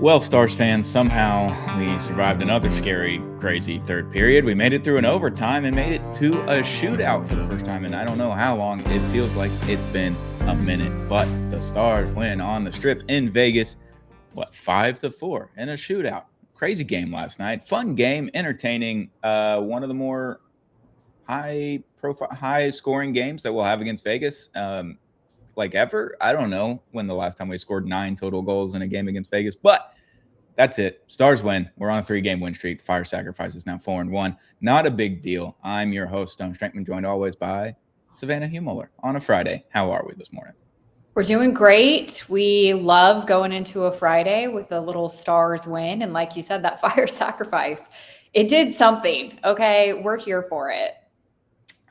Well, Stars fans, somehow we survived another scary, crazy third period. We made it through an overtime and made it to a shootout for the first time in I don't know how long. It feels like it's been a minute, but the Stars win on the Strip in Vegas. What, 5-4 in a shootout? Crazy game last night. Fun game, entertaining. One of the more high scoring games that we'll have against Vegas. Like ever. I don't know when the last time we scored 9 total goals in a game against Vegas, but that's it. Stars win. We're on a 3-game win streak. Fire Sacrifice is now 4-1. Not a big deal. I'm your host, Stone Strankman, joined always by Savannah Humoller on a Friday. How are we this morning? We're doing great. We love going into a Friday with a little Stars win. And like you said, that Fire Sacrifice, it did something. Okay, we're here for it.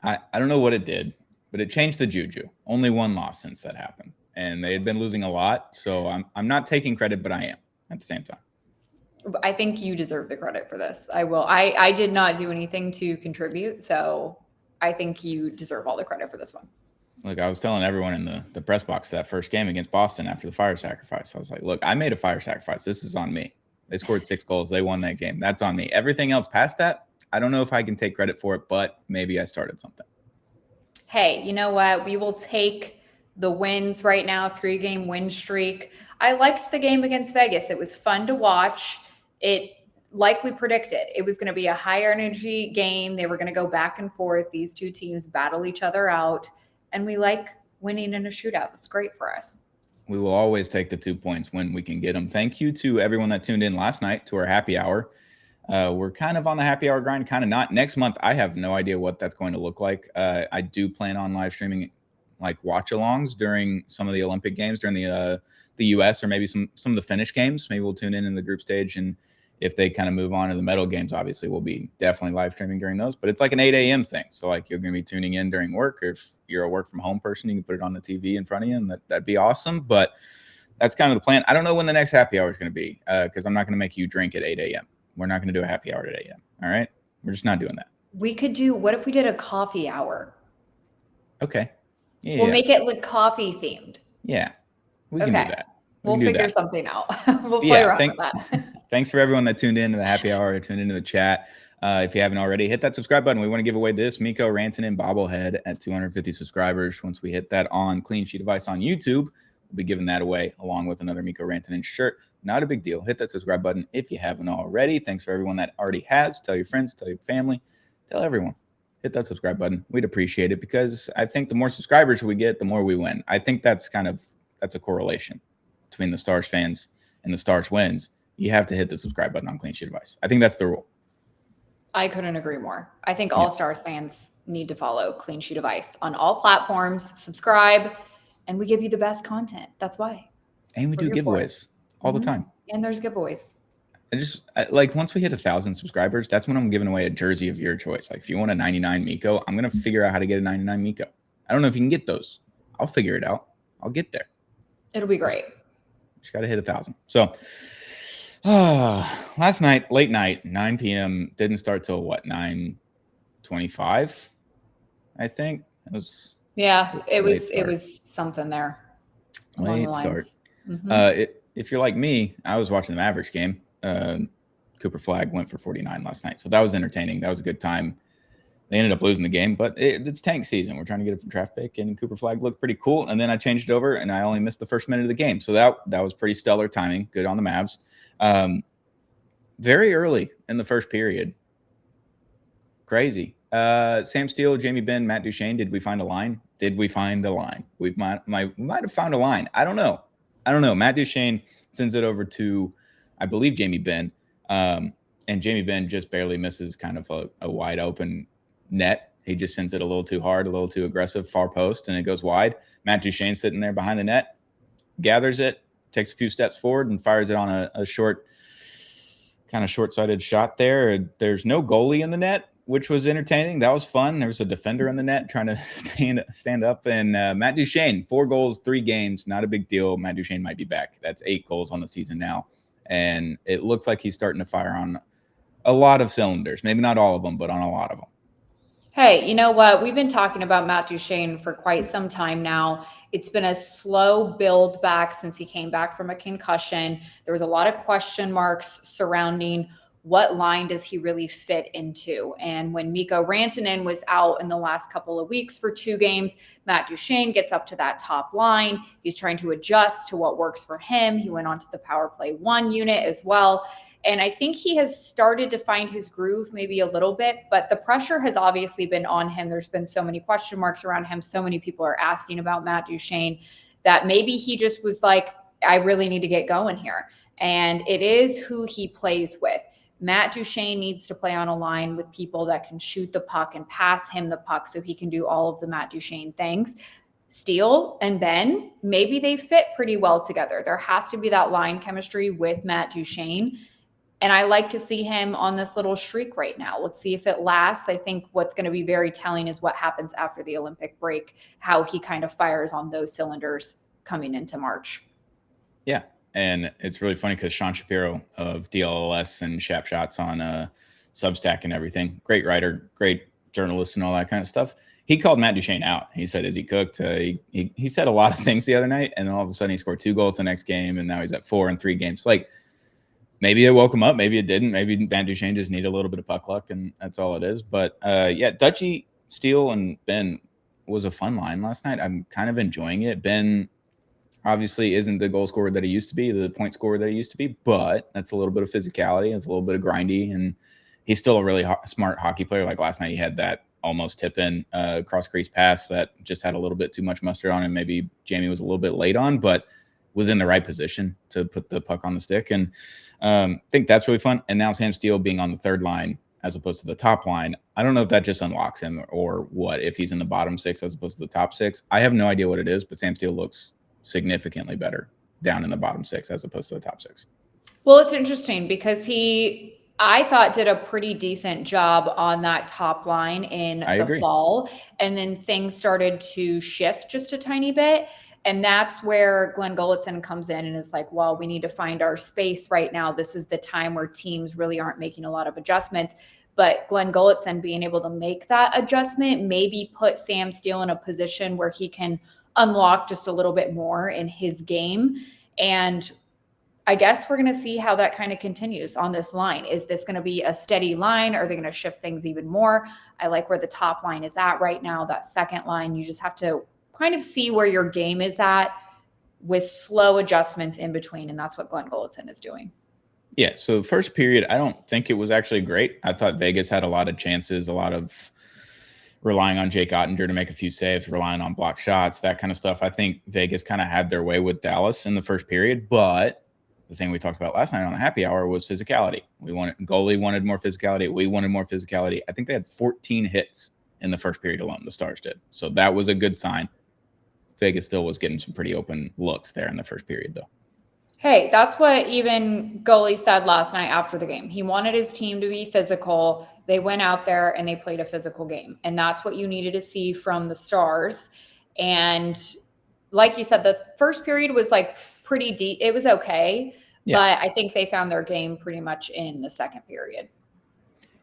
I don't know what it did, but it changed the juju. Only one loss since that happened. And they had been losing a lot. So I'm not taking credit, but I am at the same time. I think you deserve the credit for this. I will. I did not do anything to contribute. So I think you deserve all the credit for this one. Look, I was telling everyone in the press box that first game against Boston after the Fire Sacrifice. I was like, look, I made a Fire Sacrifice. This is on me. They scored 6 goals. They won that game. That's on me. Everything else past that, I don't know if I can take credit for it, but maybe I started something. Hey, you know what? We will take the wins right now, 3-game win streak. I liked the game against Vegas. It was fun to watch. It, like we predicted, it was going to be a higher energy game. They were going to go back and forth. These two teams battle each other out. And we like winning in a shootout. That's great for us. We will always take the 2 points when we can get them. Thank you to everyone that tuned in last night to our happy hour. We're kind of on the happy hour grind, kind of not. Next month, I have no idea what that's going to look like. I do plan on live streaming like watch-alongs during some of the Olympic games, during the U.S. or maybe some of the Finnish games. Maybe we'll tune in the group stage, and if they kind of move on to the medal games, obviously we'll be definitely live streaming during those. But it's like an 8 a.m. thing. So like you're going to be tuning in during work. Or if you're a work from home person, you can put it on the TV in front of you, and that'd be awesome. But that's kind of the plan. I don't know when the next happy hour is going to be because I'm not going to make you drink at 8 a.m. We're not going to do a happy hour at 8 a.m. All right? We're just not doing that. We could do, what if we did a coffee hour? Okay. Yeah, we'll make it like coffee themed. Yeah. We can do that. We'll figure something out. We'll play around with that. Thanks for everyone that tuned in to the happy hour or tuned into the chat. If you haven't already, hit that subscribe button. We want to give away this Miko Rantanen bobblehead at 250 subscribers. Once we hit that on Clean Sheet Device on YouTube, we'll be giving that away along with another Miko Rantanen shirt. Not a big deal. Hit that subscribe button if you haven't already. Thanks for everyone that already has. Tell your friends, tell your family, tell everyone. Hit that subscribe button. We'd appreciate it because I think the more subscribers we get, the more we win. I think that's a correlation between the Stars fans and the Stars wins. You have to hit the subscribe button on Clean Sheet Device. I think that's the rule. I couldn't agree more. I think all Stars fans need to follow Clean Sheet Device on all platforms, subscribe, and we give you the best content. That's why. And we do giveaways all the time. And there's giveaways. Like once we hit 1,000 subscribers, that's when I'm giving away a jersey of your choice. Like if you want a 99 Miko, I'm going to figure out how to get a 99 Miko. I don't know if you can get those. I'll figure it out. I'll get there. It'll be great. Just got to hit 1,000. So last night, late night, 9 p.m. Didn't start till what, 9:25? I think it was. Yeah, it was something there. Late start. Mm-hmm. If you're like me, I was watching the Mavericks game. Cooper Flagg went for 49 last night, so that was entertaining. That was a good time. They ended up losing the game, but it's tank season. We're trying to get a draft pick, and Cooper Flagg looked pretty cool. And then I changed it over, and I only missed the first minute of the game. So that was pretty stellar timing. Good on the Mavs. Very early in the first period. Crazy. Sam Steele, Jamie Benn, Matt Duchene. Did we find a line? Did we find a line? We might have found a line. I don't know. Matt Duchene sends it over to, I believe, Jamie Benn. And Jamie Benn just barely misses kind of a wide open net. He just sends it a little too hard, a little too aggressive, far post, and it goes wide. Matt Duchene sitting there behind the net, gathers it, takes a few steps forward, and fires it on a short-sighted shot there. There's no goalie in the net, which was entertaining. That was fun. There was a defender in the net trying to stand up. And Matt Duchene, 4 goals, 3 games, not a big deal. Matt Duchene might be back. That's 8 goals on the season now. And it looks like he's starting to fire on a lot of cylinders. Maybe not all of them, but on a lot of them. Hey, you know what? We've been talking about Matt Duchene for quite some time now. It's been a slow build back since he came back from a concussion. There was a lot of question marks surrounding what line does he really fit into. And when Mikko Rantanen was out in the last couple of weeks for 2 games, Matt Duchene gets up to that top line. He's trying to adjust to what works for him. He went on to the power play 1 unit as well. And I think he has started to find his groove maybe a little bit, but the pressure has obviously been on him. There's been so many question marks around him. So many people are asking about Matt Duchene that maybe he just was like, I really need to get going here. And it is who he plays with. Matt Duchene needs to play on a line with people that can shoot the puck and pass him the puck so he can do all of the Matt Duchene things. Steele and Ben, maybe they fit pretty well together. There has to be that line chemistry with Matt Duchene. And I like to see him on this little streak right now. Let's see if it lasts. I think what's going to be very telling is what happens after the Olympic break, how he kind of fires on those cylinders coming into March. Yeah. And it's really funny because Sean Shapiro of DLLS and Shap Shots on Substack and everything, great writer, great journalist and all that kind of stuff. He called Matt Duchene out. He said, is he cooked? He said a lot of things the other night, and then all of a sudden he scored 2 goals the next game, and now he's at 4 in 3 games. Like, maybe it woke him up. Maybe it didn't. Maybe Matt Duchene just needed a little bit of puck luck, and that's all it is. But yeah, Dutchie, Steele, and Ben was a fun line last night. I'm kind of enjoying it. Ben obviously isn't the goal scorer that he used to be, the point scorer that he used to be, but that's a little bit of physicality. It's a little bit of grindy, and he's still a really smart hockey player. Like last night, he had that almost tip in cross crease pass that just had a little bit too much mustard on, and maybe Jamie was a little bit late on, but was in the right position to put the puck on the stick. And I think that's really fun. And now Sam Steele being on the third line as opposed to the top line, I don't know if that just unlocks him or what, if he's in the bottom 6 as opposed to the top 6. I have no idea what it is, but Sam Steele looks significantly better down in the bottom 6 as opposed to the top 6. Well, it's interesting because I thought did a pretty decent job on that top line in the fall. And then things started to shift just a tiny bit. And that's where Glenn Gulutzan comes in and is like, well, we need to find our space right now. This is the time where teams really aren't making a lot of adjustments. But Glenn Gulutzan being able to make that adjustment maybe put Sam Steele in a position where he can unlock just a little bit more in his game. And I guess we're going to see how that kind of continues on this line. Is this going to be a steady line? Are they going to shift things even more? I like where the top line is at right now. That second line, you just have to kind of see where your game is at with slow adjustments in between. And that's what Glenn Gulutzan is doing. Yeah. So first period, I don't think it was actually great. I thought Vegas had a lot of chances, a lot of relying on Jake Ottinger to make a few saves, relying on block shots, that kind of stuff. I think Vegas kind of had their way with Dallas in the first period, but the thing we talked about last night on the happy hour was physicality. Goalie wanted more physicality. We wanted more physicality. I think they had 14 hits in the first period alone. The Stars did. So that was a good sign. Vegas still was getting some pretty open looks there in the first period, though. Hey, that's what even goalie said last night after the game. He wanted his team to be physical. They went out there and they played a physical game. And that's what you needed to see from the Stars. And like you said, the first period was like pretty deep. It was okay. Yeah. But I think they found their game pretty much in the second period.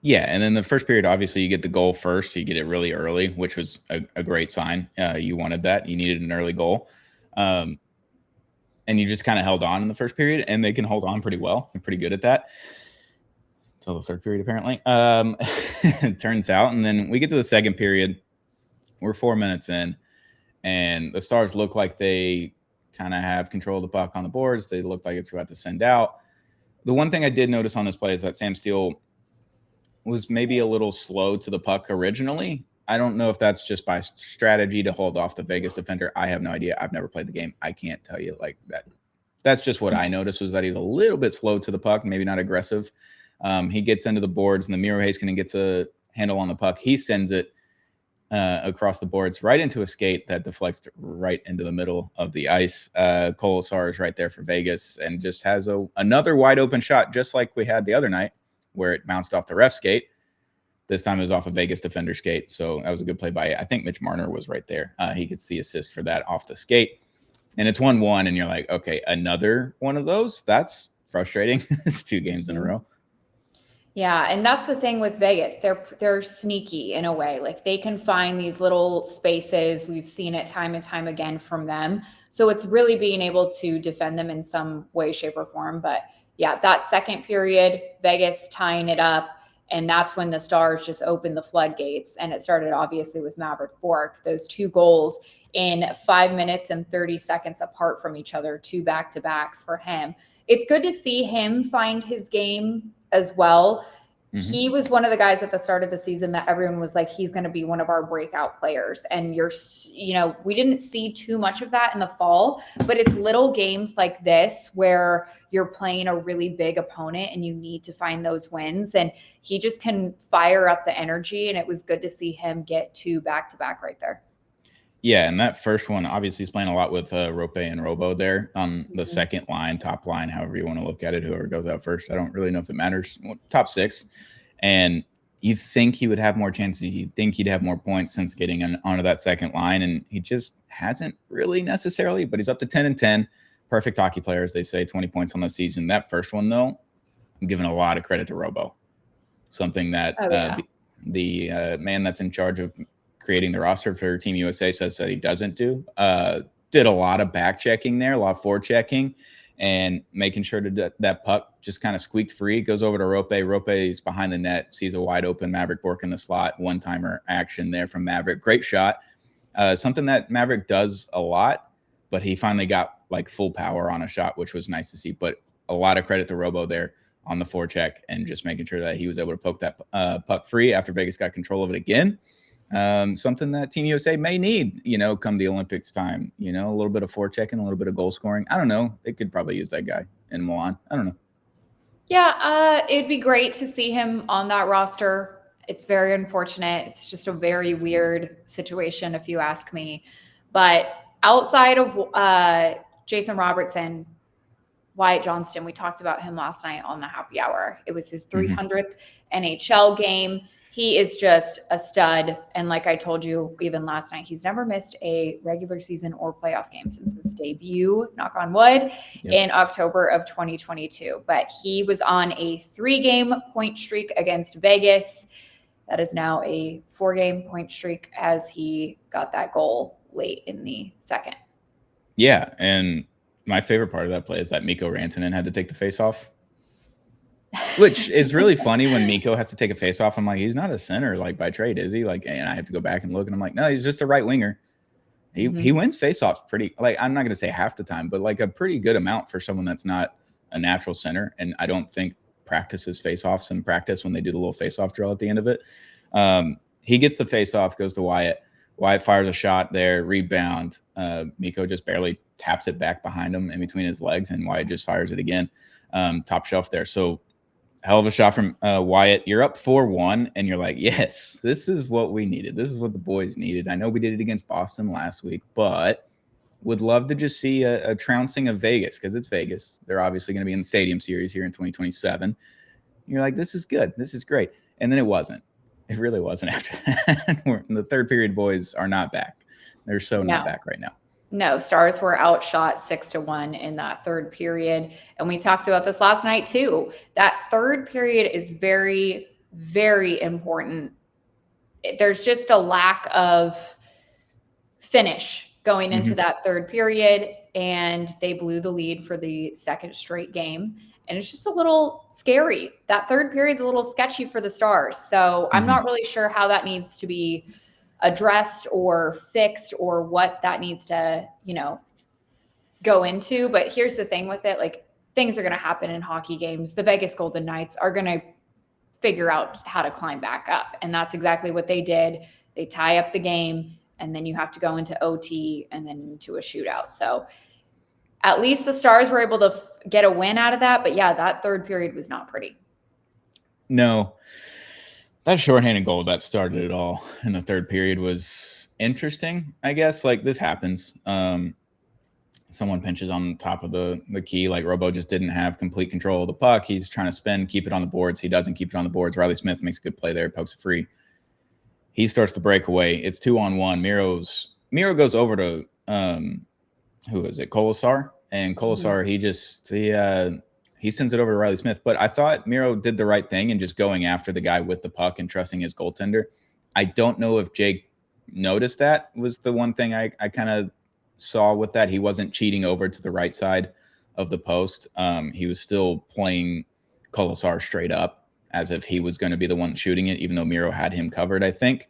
Yeah, and then the first period, obviously, you get the goal first. You get it really early, which was a great sign. You wanted that. You needed an early goal. And you just kind of held on in the first period, and they can hold on pretty well. They're pretty good at that. Until the third period, apparently. It turns out. And then we get to the second period. We're 4 minutes in, and the Stars look like they kind of have control of the puck on the boards. They look like it's about to send out. The one thing I did notice on this play is that Sam Steele was maybe a little slow to the puck originally. I don't know if that's just by strategy to hold off the Vegas defender. I have no idea. I've never played the game. I can't tell you like that. That's just what I noticed, was that he's a little bit slow to the puck, maybe not aggressive. He gets into the boards, and the Miro Heiskanen gets a handle on the puck. He sends it across the boards right into a skate that deflects right into the middle of the ice. Colasar is right there for Vegas and just has another wide open shot, just like we had the other night, where it bounced off the ref skate. This time it was off a Vegas defender skate. So that was a good play by, I think Mitch Marner was right there. He gets the assist for that off the skate. And it's 1-1, and you're like, okay, another one of those? That's frustrating. It's 2 games in a row. Yeah, and that's the thing with Vegas. They're sneaky in a way. Like they can find these little spaces. We've seen it time and time again from them. So it's really being able to defend them in some way, shape, or form. But yeah, that second period, Vegas tying it up, and that's when the Stars just opened the floodgates. And it started obviously with Maverick Bork. Those two goals in 5 minutes and 30 seconds apart from each other, two back to backs for him. It's good to see him find his game as well. Mm-hmm. He was one of the guys at the start of the season that everyone was like, he's going to be one of our breakout players. And we didn't see too much of that in the fall, but it's little games like this where you're playing a really big opponent and you need to find those wins. And he just can fire up the energy. And it was good to see him get two back to back right there. Yeah, and that first one, obviously, he's playing a lot with Rope and Robo there on the second line, top line, however you want to look at it, whoever goes out first. I don't really know if it matters. Top six. And you think he would have more chances. You think he'd have more points since getting onto that second line, and he just hasn't really necessarily, but he's up to 10-10. Perfect hockey player, as they say, 20 points on the season. That first one, though, I'm giving a lot of credit to Robo. Something that the man that's in charge of creating the roster for Team USA says that he doesn't do. Did a lot of back checking there, a lot of forward checking, and making sure that puck just kind of squeaked free. Goes over to Rope. Rope is behind the net, sees a wide open Maverick Bork in the slot. One-timer action there from Maverick. Great shot. Something that Maverick does a lot, but he finally got like full power on a shot, which was nice to see. But a lot of credit to Robo there on the forecheck and just making sure that he was able to poke that puck free after Vegas got control of it again. Something that Team USA may need, come the Olympics time, a little bit of forechecking, a little bit of goal scoring. I don't know. They could probably use that guy in Milan. I don't know. Yeah, it'd be great to see him on that roster. It's very unfortunate. It's just a very weird situation, if you ask me. But outside of Jason Robertson, Wyatt Johnston, we talked about him last night on the happy hour. It was his 300th NHL game. He is just a stud. And like I told you, even last night, he's never missed a regular season or playoff game since his debut, knock on wood, in October of 2022. But he was on a 3-game point streak against Vegas. That is now a 4-game point streak as he got that goal late in the second. Yeah, and my favorite part of that play is that Mikko Rantanen had to take the face-off. Which is really funny when Mikko has to take a face-off. I'm like, he's not a center like by trade, is he? Like, and I have to go back and look, and I'm like, no, he's just a right winger. He wins face-offs pretty, like, I'm not going to say half the time, but like a pretty good amount for someone that's not a natural center. And I don't think practices face-offs in practice when they do the little face-off drill at the end of it. He gets the face-off, goes to Wyatt. Wyatt fires a shot there, rebound. Mikko just barely taps it back behind him in between his legs, and Wyatt just fires it again. Top shelf there. So hell of a shot from Wyatt. You're up 4-1, and you're like, yes, this is what we needed. This is what the boys needed. I know we did it against Boston last week, but would love to just see a trouncing of Vegas because it's Vegas. They're obviously going to be in the Stadium Series here in 2027. You're like, this is good. This is great. And then it wasn't. It really wasn't after that. The third period boys are not back. They're so not back right now. No, Stars were outshot 6-1 in that third period. And we talked about this last night too. That third period is very, very important. There's just a lack of finish going into that third period, and they blew the lead for the second straight game. And it's just a little scary. That third period's a little sketchy for the Stars. So I'm not really sure how that needs to be addressed or fixed or what that needs to, go into. But here's the thing with it. Like, things are going to happen in hockey games. The Vegas Golden Knights are going to figure out how to climb back up. And that's exactly what they did. They tie up the game, and then you have to go into OT and then into a shootout. So at least the Stars were able to get a win out of that. But yeah, that third period was not pretty. No. That shorthanded goal that started it all in the third period was interesting, I guess. Like, this happens. Someone pinches on top of the key. Like, Robo just didn't have complete control of the puck. He's trying to spin, keep it on the boards. He doesn't keep it on the boards. Riley Smith makes a good play there, pokes it free. He starts to break away. It's 2-on-1. Miro goes over to who is it? Kolesar. And Kolesar, he he sends it over to Riley Smith. But I thought Miro did the right thing in just going after the guy with the puck and trusting his goaltender. I don't know if Jake noticed that was the one thing I kind of saw with that. He wasn't cheating over to the right side of the post. He was still playing Colasar straight up as if he was going to be the one shooting it, even though Miro had him covered, I think.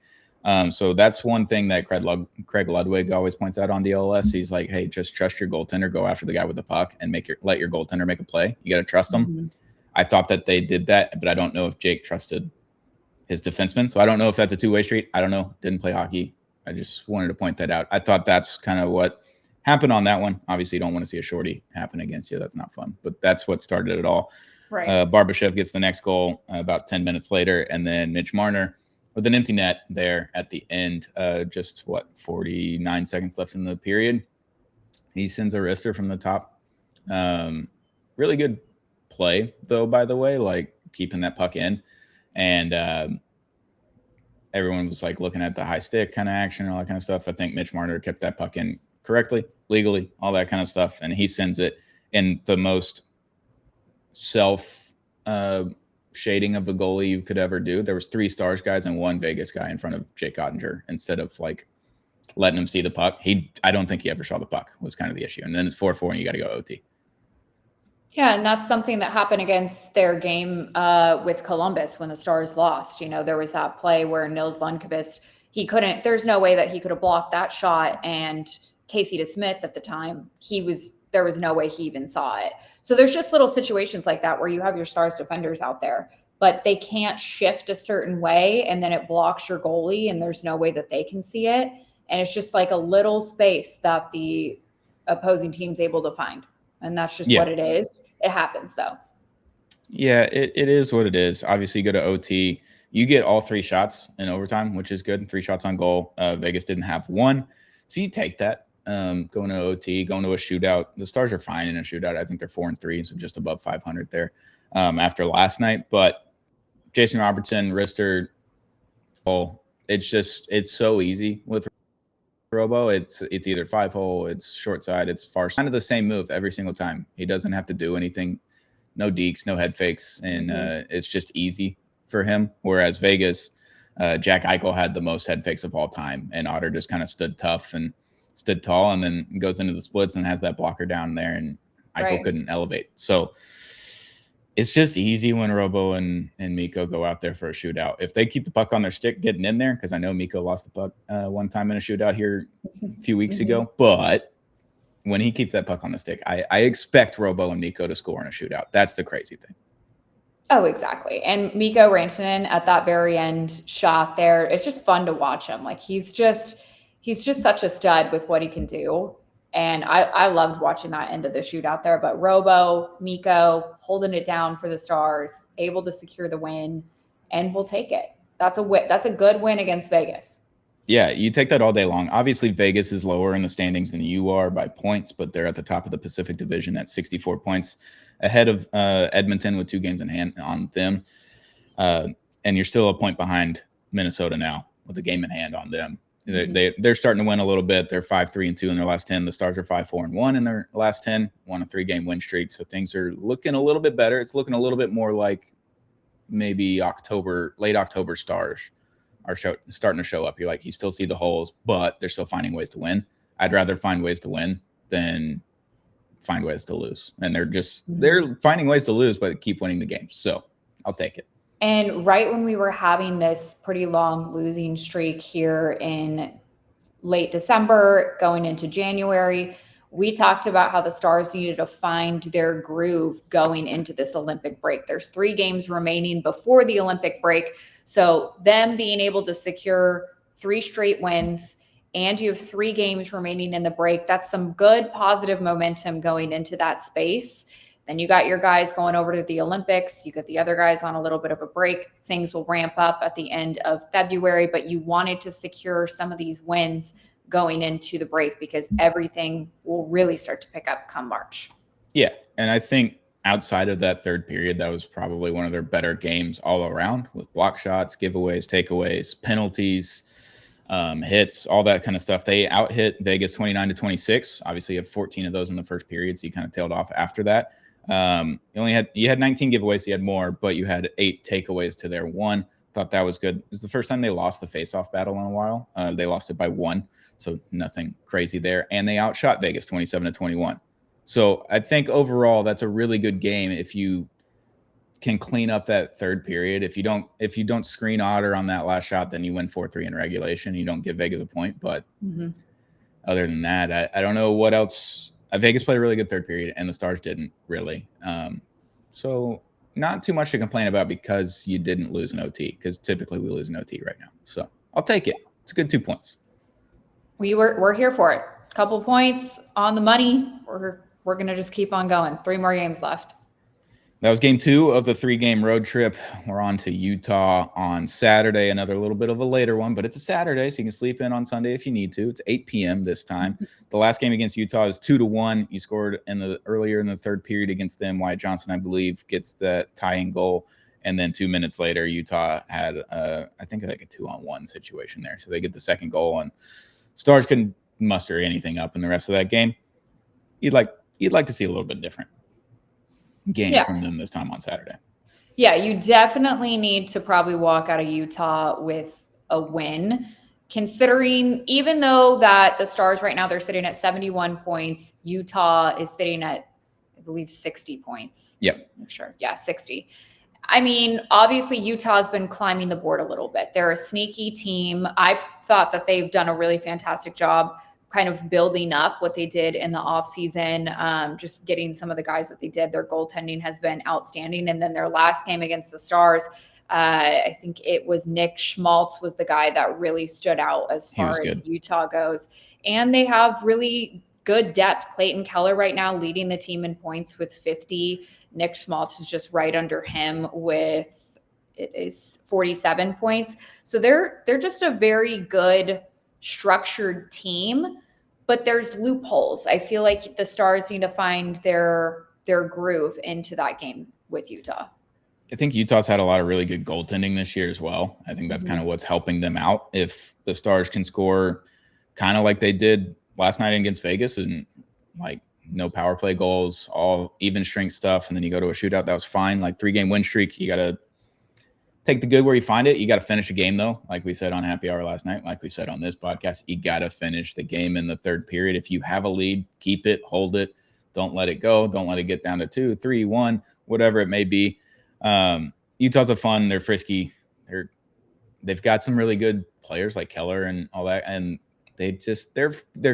So that's one thing that Craig Ludwig always points out on DLS. He's like, hey, just trust your goaltender, go after the guy with the puck, and let your goaltender make a play. You got to trust him. Mm-hmm. I thought that they did that, but I don't know if Jake trusted his defenseman. So I don't know if that's a two-way street. I don't know. Didn't play hockey. I just wanted to point that out. I thought that's kind of what happened on that one. Obviously, you don't want to see a shorty happen against you. That's not fun. But that's what started it all. Right. Barbashev gets the next goal about 10 minutes later, and then Mitch Marner with an empty net there at the end. Just 49 seconds left in the period. He sends a wrister from the top. Really good play, though, by the way, like keeping that puck in. And everyone was like looking at the high stick kind of action and all that kind of stuff. I think Mitch Marner kept that puck in correctly, legally, all that kind of stuff. And he sends it in the most self shading of the goalie you could ever do. There was 3 Stars guys and 1 Vegas guy in front of Jake Ottinger instead of like letting him see the puck. I don't think he ever saw the puck was kind of the issue. And then it's 4-4 and you got to go OT. Yeah, and that's something that happened against their game with Columbus when the Stars lost. You know, there was that play where Nils Lundqvist, there's no way that he could have blocked that shot. And Casey DeSmith at the time, there was no way he even saw it. So there's just little situations like that where you have your Stars defenders out there, but they can't shift a certain way and then it blocks your goalie and there's no way that they can see it. And it's just like a little space that the opposing team's able to find. And that's just what it is. It happens, though. Yeah, it is what it is. Obviously, you go to OT. You get all 3 shots in overtime, which is good. 3 shots on goal. Vegas didn't have 1. So you take that. Going to OT, going to a shootout. The Stars are fine in a shootout. I think they're 4-3, so just above 500 there after last night. But Jason Robertson, wrister, full. It's so easy with Robo. It's either 5-hole, it's short side, it's far. Kind of the same move every single time. He doesn't have to do anything. No dekes, no head fakes, and it's just easy for him. Whereas Vegas, Jack Eichel had the most head fakes of all time, and Otter just kind of stood tough and stood tall, and then goes into the splits and has that blocker down there, and Eichel couldn't elevate. So it's just easy when Robo and Mikko go out there for a shootout. If they keep the puck on their stick getting in there, because I know Mikko lost the puck one time in a shootout here a few weeks ago, but when he keeps that puck on the stick, I expect Robo and Mikko to score in a shootout. That's the crazy thing. Oh, exactly. And Mikko Rantanen at that very end shot there, it's just fun to watch him. Like he's just such a stud with what he can do. And I loved watching that end of the shootout there. But Robo, Mikko holding it down for the Stars, able to secure the win, and we'll take it. That's a good win against Vegas. Yeah, you take that all day long. Obviously, Vegas is lower in the standings than you are by points, but they're at the top of the Pacific Division at 64 points, ahead of Edmonton with 2 games in hand on them. And you're still a point behind Minnesota now with a game in hand on them. They're starting to win a little bit. They're 5-3-2 in their last 10. The Stars are 5-4-1 in their last 10. Won a 3-game win streak, so things are looking a little bit better. It's looking a little bit more like maybe late October Stars are starting to show up. You're like, you still see the holes, but they're still finding ways to win. I'd rather find ways to win than find ways to lose. And they're finding ways to lose, but keep winning the games. So I'll take it. And right when we were having this pretty long losing streak here in late December, going into January, we talked about how the Stars needed to find their groove going into this Olympic break. There's 3 games remaining before the Olympic break. So them being able to secure 3 straight wins, and you have 3 games remaining in the break, that's some good positive momentum going into that space. Then you got your guys going over to the Olympics. You got the other guys on a little bit of a break. Things will ramp up at the end of February, but you wanted to secure some of these wins going into the break because everything will really start to pick up come March. Yeah, and I think outside of that third period, that was probably one of their better games all around with block shots, giveaways, takeaways, penalties, hits, all that kind of stuff. They out-hit Vegas 29-26. Obviously, you have 14 of those in the first period, so you kind of tailed off after that. You had 19 giveaways, so you had more, but you had 8 takeaways to their 1. Thought that was good. It was the first time they lost the face-off battle in a while. They lost it by 1, so nothing crazy there. And they outshot Vegas 27-21. So I think overall that's a really good game if you can clean up that third period. If you don't screen Otter on that last shot, then you win 4-3 in regulation. You don't give Vegas a point, but other than that, I don't know what else. Vegas played a really good third period, and the Stars didn't really. So not too much to complain about because you didn't lose an OT, because typically we lose an OT right now. So I'll take it. It's a good 2 points. We're here for it. Couple points on the money. We're gonna just keep on going. 3 more games left. That was game 2 of the 3-game road trip. We're on to Utah on Saturday, another little bit of a later one, but it's a Saturday, so you can sleep in on Sunday if you need to. It's 8 p.m. this time. The last game against Utah is 2-1. You scored earlier in the third period against them. Wyatt Johnson, I believe, gets the tying goal, and then 2 minutes later, Utah had, I think, like a 2-on-1 situation there. So they get the second goal, and Stars couldn't muster anything up in the rest of that game. You'd like to see a little bit different game from them this time on Saturday. Yeah, you definitely need to probably walk out of Utah with a win, considering even though that the Stars right now, they're sitting at 71 points, Utah is sitting at, I believe, 60 points. Yep. Make sure. Yeah, 60. I mean, obviously Utah's been climbing the board a little bit. They're a sneaky team. I thought that they've done a really fantastic job kind of building up what they did in the offseason, just getting some of the guys that they did. Their goaltending has been outstanding. And then their last game against the Stars, I think it was Nick Schmaltz was the guy that really stood out as far as Utah goes. And they have really good depth. Clayton Keller right now leading the team in points with 50. Nick Schmaltz is just right under him with, it is 47 points. So they're just a very good structured team, but there's loopholes. I feel like the Stars need to find their groove into that game with Utah. I think Utah's had a lot of really good goaltending this year as well. I think that's kind of what's helping them out. If the Stars can score kind of like they did last night against Vegas, and like no power play goals, all even strength stuff, and then you go to a shootout, that was fine. Like 3-game win streak, you got to take the good where you find it. You got to finish a game, though. Like we said on Happy Hour last night, like we said on this podcast, you got to finish the game in the third period. If you have a lead, keep it, hold it. Don't let it go. Don't let it get down to 2, 3, 1, whatever it may be. Utah's a fun. They're frisky. They've got some really good players like Keller and all that, and they're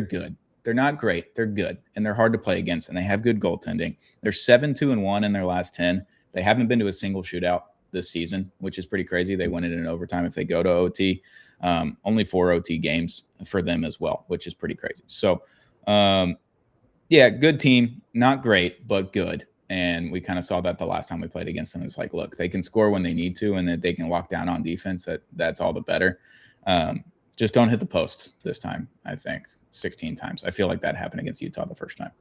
good. They're not great. They're good, and they're hard to play against, and they have good goaltending. They're 7-2-1 in their last 10. They haven't been to a single shootout this season, which is pretty crazy. They win it in overtime if they go to OT. Only 4 OT games for them as well, which is pretty crazy. So, yeah, good team. Not great, but good. And we kind of saw that the last time we played against them. It's like, look, they can score when they need to, and that they can lock down on defense. That's all the better. Just don't hit the post this time, I think, 16 times. I feel like that happened against Utah the first time.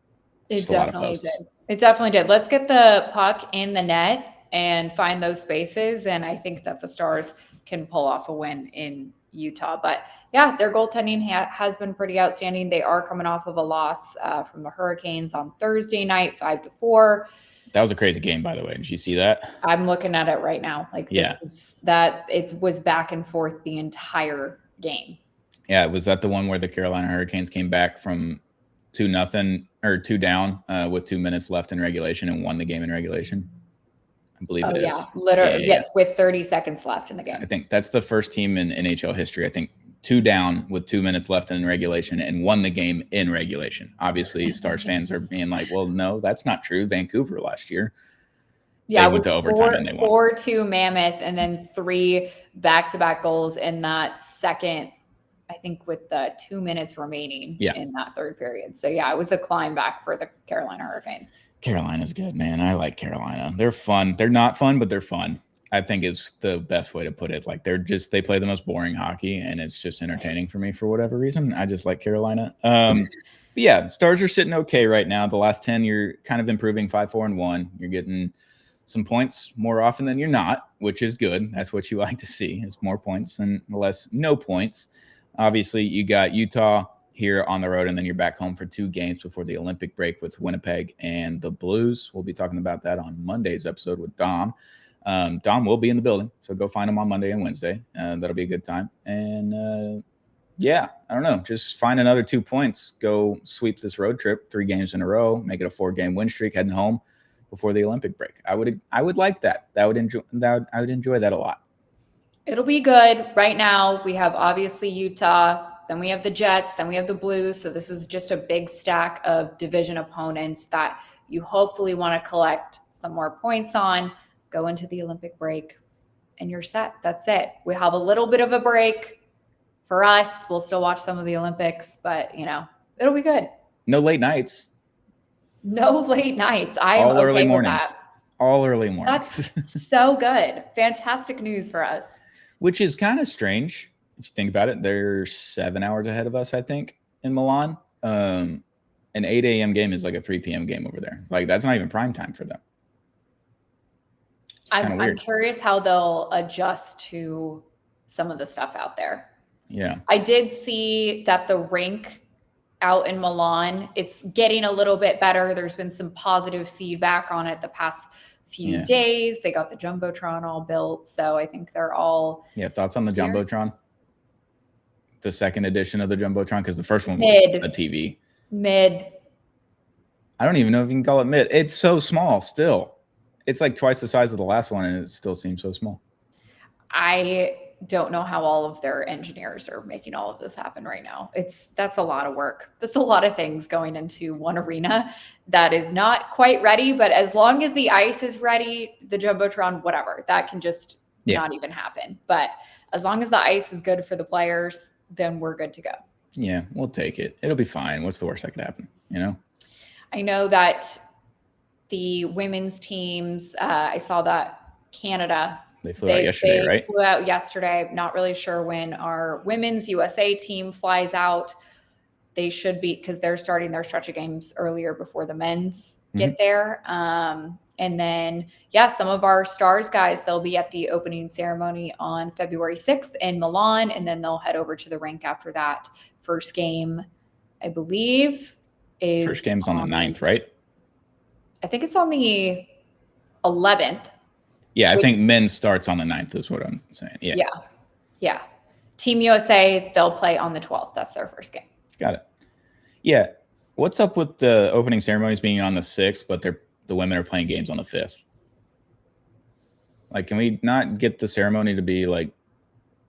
It definitely did. It definitely did. Let's get the puck in the net and find those spaces. And I think that the Stars can pull off a win in Utah. But yeah, their goaltending has been pretty outstanding. They are coming off of a loss from the Hurricanes on Thursday night, 5-4. That was a crazy game, by the way. Did you see that? I'm looking at it right now. Like, yeah, it was back and forth the entire game. Yeah, was that the one where the Carolina Hurricanes came back from 2-0 or 2 down with 2 minutes left in regulation and won the game in regulation? I believe it is. Yeah, literally. Yes, with 30 seconds left in the game. I think that's the first team in NHL history. I think 2 down with 2 minutes left in regulation and won the game in regulation. Obviously, Stars fans are being like, well, no, that's not true. Vancouver last year. Yeah, it was 4-2 Mammoth, and then 3 back-to-back goals in that second, I think with the 2 minutes remaining in that third period. So, yeah, it was a climb back for the Carolina Hurricanes. Carolina's good, man. I like Carolina. They're fun. They're not fun, but they're fun, I think is the best way to put it. Like, they play the most boring hockey, and it's just entertaining for me for whatever reason. I just like Carolina. But yeah, Stars are sitting okay right now. The last 10, you're kind of improving 5-4-1. You're getting some points more often than you're not, which is good. That's what you like to see, is more points and less no points. Obviously, you got Utah here on the road, and then you're back home for 2 games before the Olympic break with Winnipeg and the Blues. We'll be talking about that on Monday's episode with Dom. Dom will be in the building, so go find him on Monday and Wednesday. That'll be a good time. And yeah, I don't know, just find another 2 points, go sweep this road trip, 3 games in a row, make it a 4-game win streak heading home before the Olympic break. I would like that. I would enjoy that a lot. It'll be good. Right now, we have obviously Utah, then we have the Jets, then we have the Blues. So this is just a big stack of division opponents that you hopefully want to collect some more points on, go into the Olympic break, and you're set. That's it. We have a little bit of a break for us. We'll still watch some of the Olympics, but, it'll be good. No late nights. No late nights. I am all okay early with mornings. that. All early mornings. That's so good. Fantastic news for us. Which is kind of strange if you think about it. They're 7 hours ahead of us, I think, in Milan. An 8 a.m. game is like a 3 p.m. game over there. Like, that's not even prime time for them. I'm curious how they'll adjust to some of the stuff out there. Yeah. I did see that the rink out in Milan, it's getting a little bit better. There's been some positive feedback on it the past few days. They got the Jumbotron all built. So I think they're all. Yeah. Thoughts on the Jumbotron? The second edition of the Jumbotron? Because the first one was a TV. Mid. I don't even know if you can call it mid. It's so small still. It's like twice the size of the last one, and it still seems so small. I don't know how all of their engineers are making all of this happen right now. That's a lot of work. That's a lot of things going into one arena that is not quite ready, but as long as the ice is ready, the Jumbotron, whatever, that can just not even happen. But as long as the ice is good for the players, then we're good to go. Yeah, we'll take it. It'll be fine. What's the worst that could happen? I know that the women's teams, I saw that Canada, They flew out yesterday, right? Flew out yesterday. Not really sure when our women's USA team flies out. They should be, because they're starting their stretch of games earlier before the men's get there. And then, some of our Stars guys, they'll be at the opening ceremony on February 6th in Milan, and then they'll head over to the rink after that. First game, I believe, is... First game's on the 9th, right? I think it's on the 11th. Yeah, I think men's starts on the 9th is what I'm saying. Yeah. Team USA, they'll play on the 12th. That's their first game. Got it. Yeah. What's up with the opening ceremonies being on the 6th, but the women are playing games on the 5th? Like, can we not get the ceremony to be like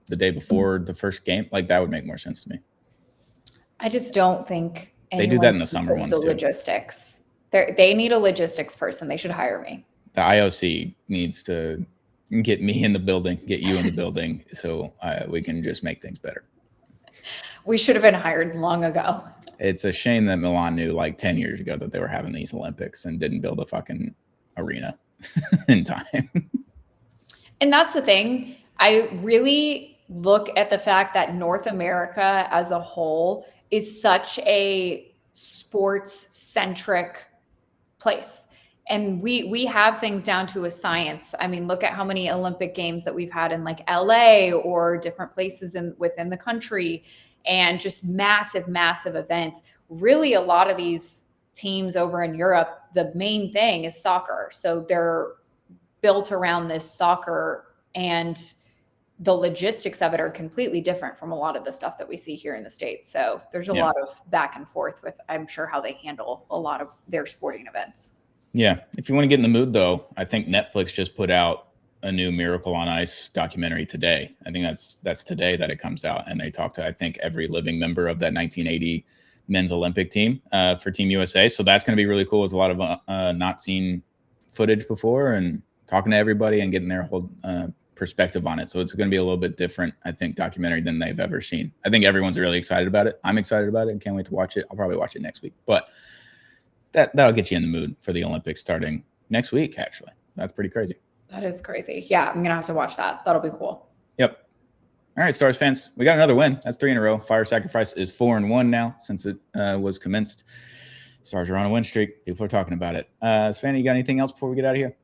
the day before the first game? Like, that would make more sense to me. I just don't think they do that in the summer ones too. Logistics. They need a logistics person. They should hire me. The IOC needs to get me in the building, get you in the building, so we can just make things better. We should have been hired long ago. It's a shame that Milan knew like 10 years ago that they were having these Olympics and didn't build a fucking arena in time. And that's the thing. I really look at the fact that North America as a whole is such a sports-centric place. And we have things down to a science. I mean, look at how many Olympic games that we've had in like LA or different places within the country, and just massive, massive events. Really, a lot of these teams over in Europe, the main thing is soccer. So they're built around this soccer, and the logistics of it are completely different from a lot of the stuff that we see here in the States. So there's a lot of back and forth with, I'm sure, how they handle a lot of their sporting events. Yeah. If you want to get in the mood, though, I think Netflix just put out a new Miracle on Ice documentary today. I think that's today that it comes out. And they talk to, I think, every living member of that 1980 men's Olympic team for Team USA. So that's going to be really cool. There's a lot of not seen footage before, and talking to everybody and getting their whole perspective on it. So it's going to be a little bit different, I think, documentary than they've ever seen. I think everyone's really excited about it. I'm excited about it and can't wait to watch it. I'll probably watch it next week. But that'll get you in the mood for the Olympics starting next week, actually. That's pretty crazy. That is crazy. Yeah, I'm going to have to watch that. That'll be cool. Yep. All right, Stars fans, we got another win. That's 3 in a row. Fire Sacrifice is 4-1 now since it was commenced. Stars are on a win streak. People are talking about it. Savannah, you got anything else before we get out of here?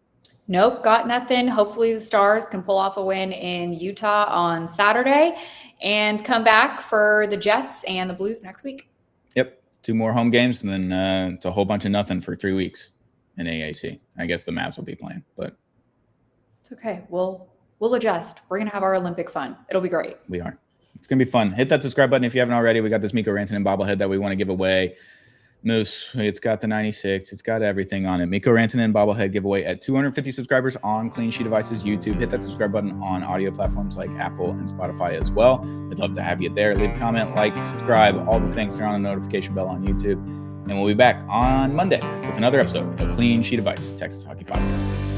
Nope, got nothing. Hopefully the Stars can pull off a win in Utah on Saturday and come back for the Jets and the Blues next week. Yep, 2 more home games, and then it's a whole bunch of nothing for 3 weeks in AAC. I guess the Mavs will be playing, but it's okay. We'll adjust. We're gonna have our Olympic fun. It'll be great. We are. It's gonna be fun. Hit that subscribe button if you haven't already. We got this Miko Rantanen bobblehead that we want to give away. Moose, it's got the 96. It's got everything on it. Miko Rantanen bobblehead giveaway at 250 subscribers on Clean Sheet Devices YouTube. Hit that subscribe button on audio platforms like Apple and Spotify as well. I'd love to have you there. Leave a comment, like, subscribe, all the things. Turn on the notification bell on YouTube. And we'll be back on Monday with another episode of Clean Sheet Devices, Texas Hockey Podcast.